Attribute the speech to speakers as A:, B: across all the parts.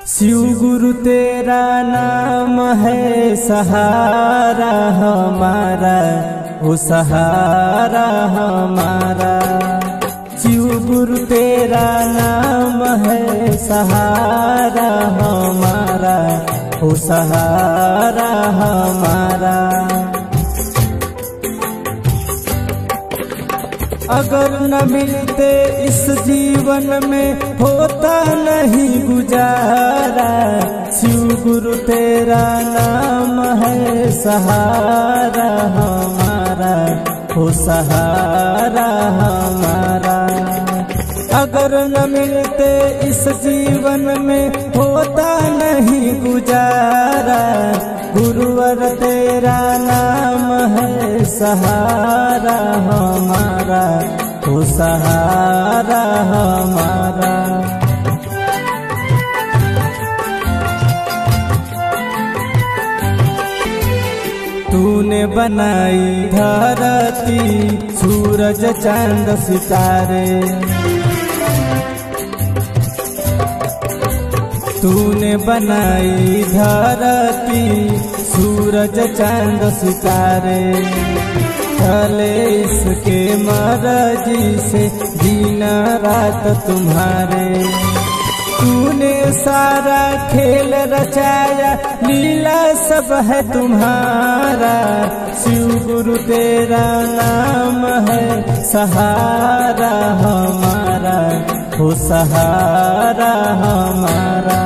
A: शिव गुरु तेरा नाम है सहारा हमारा, वो सहारा हमारा। शिव गुरु तेरा नाम है सहारा हमारा, वो सहारा हमारा। अगर न मिलते इस जीवन में होता नहीं गुजारा। शिव गुरु तेरा नाम है सहारा हमारा, हो सहारा हमारा। अगर न मिलते इस जीवन में होता नहीं गुजारा। गुरुवर तेरा नाम है सहारा हमारा, हो सहारा हमारा। तूने बनाई धरती, सूरज चांद सितारे। तूने बनाई धरती, सूरज चांद सितारे। चले इसके मर्जी से दिन रात तुम्हारे। तूने सारा खेल रचाया, लीला सब है तुम्हारा। शिव गुरु तेरा नाम है सहारा हमारा, हो सहारा हमारा।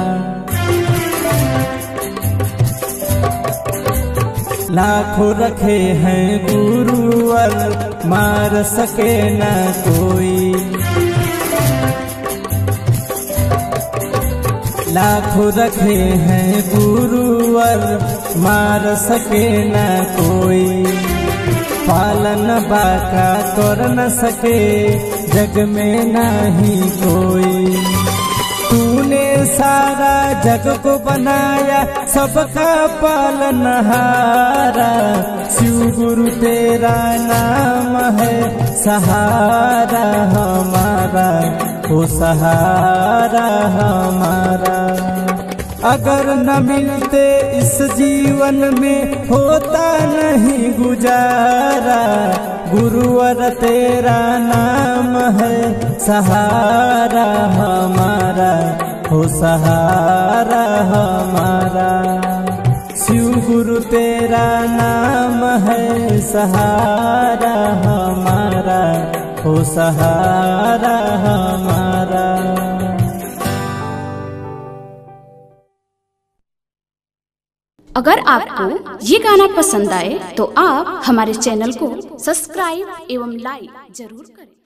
A: लाखों रखे हैं गुरुवर, मार सके न कोई। लाखों रखे हैं गुरुवर, मार सके न कोई। पालन बाका कर न सके, जग में नहीं कोई। तूने सारा जग को बनाया, सबका पालनहारा। शिव गुरु तेरा नाम है सहारा हमारा, हो सहारा हमारा। अगर न मिलते इस जीवन में होता नहीं गुजारा। गुरुवर तेरा नाम है सहारा हमारा, हो सहारा हमारा। शिव गुरु तेरा नाम है सहारा हमारा, हो सहारा हमारा।
B: अगर आपको ये गाना पसंद आए तो आप हमारे चैनल को सब्सक्राइब एवं लाइक जरूर करें।